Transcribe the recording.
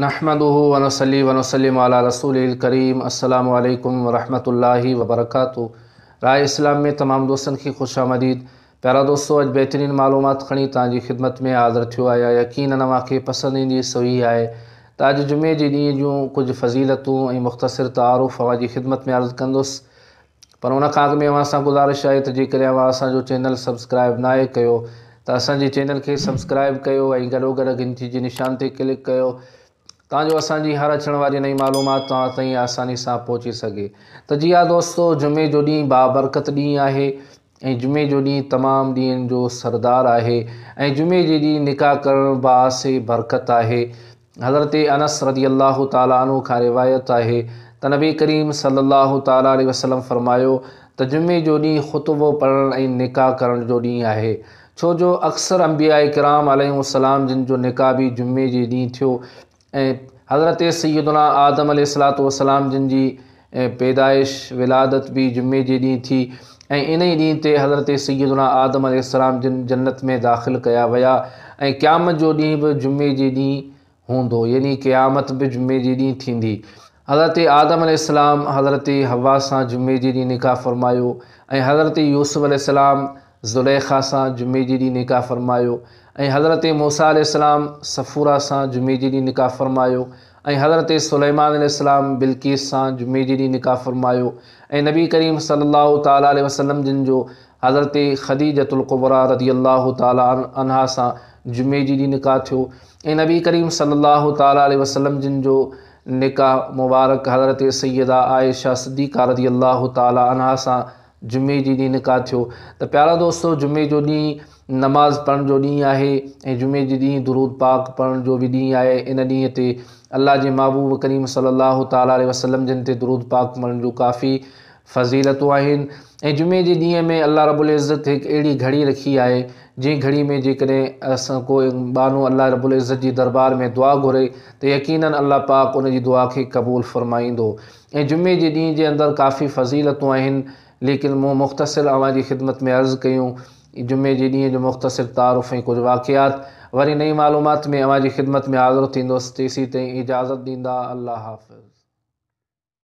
नहमदुहु व नसल्ली व नुसल्लिमु अला रसूलिल करीम। अस्सलामु अलैकुम व रहमतुल्लाहि व बरकातुहू। राह इस्लाम में तमाम दोस्तन की खुशामदीद। प्यारा दोस्तों, अज बेहतरीन मालूमात खणी तव्हांजी खिदमत में हाज़िर थियो आहियां। यकीनन तव्हांखे पसंद ईंदी सही आहे त अॼु जुमे जे ॾींहं जूं कुझु फज़ीलतूं ऐं मुख़्तसिर तारुफ़ तव्हांजी खिदमत में अर्ज़ु कंदुसि। पर उन खां अॻु में अव्हां सां गुज़ारिश आहे त जेकॾहिं अव्हां असांजो चैनल सब्सक्राइब न आहे कयो त असांजे चैनल खे सब्सक्राइब कयो ऐं गॾोगॾु घंटी जे निशान ते क्लिक कयो ताजो असांजी हर अचण वारी नई मालूमात तव्हां ताईं आसानी सां पहुची सघे। त जी हा दोस्तो, जुमे जो ॾींहुं बाबरकत ॾींहुं आहे ऐं जुमे जो ॾींहुं तमामु ॾींहंनि जो सरदार आहे ऐं जुमे जे ॾींहुं निकाह करणु बासे बरकत आहे। हज़रत अनस रज़ी अल्लाह ताला अन्हु खां रिवायत आहे त नबी करीम सल्लल्लाहु ताला अलैहि वसल्लम फरमायो त जुमे जो ॾींहुं ख़ुतबो पढ़णु ऐं निकाह करण जो ॾींहुं आहे। छो जो अक्सर अंबिया किराम अलैहिस्सलाम जिन जो निकाह बि जुमे जे ॾींहुं थियो ऐं हज़रत सैयदना आदम अलैहिस्सलातु वस्सलाम जिन जी पैदाइश विलादत भी जुमे जे ॾींहुं थी ऐं इन ई ॾींहं ते हज़रत सैयदना आदम अलैहिस्सलाम जिन जन्नत में दाख़िल कया विया ऐं क़यामत जो ॾींहुं बि जुमे जे ॾींहुं हूंदो, यानी क़यामत बि जुमे जे ॾींहुं थींदी। हज़रत आदम अलैहिस्सलाम हज़रत हवा सां जुमे जे ॾींहुं निकाह फरमायो ऐं हज़रत यूसुफ अलैहिस्सलाम ज़ुलैखा सां जुमे जे ॾींहुं निकाह फरमायो ऐं हज़रत मूसा अलैहिस्सलाम सफ़ूरा सां जुमे जे ॾींहुं निकाह फरमायो ऐं हज़रत सुलेमान अलैहिस्सलाम बिल्किस सां जुमे जे ॾींहुं निकाह फरमायो ऐं नबी करीम सल्लल्लाहु ताला अलैहि वसल्लम जिन जो हज़रत ख़दीजतुल कुबरा रज़ी अल्लाह ताला अन्हा सां जुमे जे ॾींहुं निकाह थियो ऐं नबी करीम सल्लल्लाहु ताला अलैहि वसल्लम जिन जो निकाह मुबारक हज़रत सैयदा आयशा सिद्दीक़ा रज़ी अल्लाह ताला अन्हा सां जुमे जे ॾींहुं निकाह थियो। त प्यारा दोस्तों, जुमे जो ॾींहुं नमाज़ पढ़ण जो ॾींहुं आहे ऐं जुमे जे ॾींहुं दुरूद पाक पढ़ण जो बि ॾींहुं आहे। इन ॾींहं ते अल्लाह जे महबूब करीम सल्लल्लाहु ताला अलैहि वसल्लम जिन ते दुरूद पाक पढ़ण जूं काफ़ी फ़ज़ीलतूं आहिनि ऐं जुमे जे ॾींहं में अल्लाह रब्बुल इज़्ज़त हिकु अहिड़ी घड़ी रखी आहे जंहिं घड़ी में जेकॾहिं असां कोई बानो अल्लाह रब्बुल इज़्ज़त जी दरबार में दुआ घुरे त यकीनन अल्लाह पाक उन जी दुआ खे क़बूल फ़रमाईंदो। ऐं जुमे जे ॾींहं जे अंदरि काफ़ी फ़ज़ीलतूं आहिनि, लेकिन मूं मुख़्तसिर अव्हांजी खिदमत में अर्ज़ु कयूं जुमे जे ॾींहं जो मुख़्तसिर तारुफ़ ऐं कुझु वाक़ियात। वरी नई मालूमात में अव्हांजी खिदमत में हाज़िर थींदुसि। तेसीं ताईं इजाज़त ॾींदा। अल्लाह हाफ़िज़।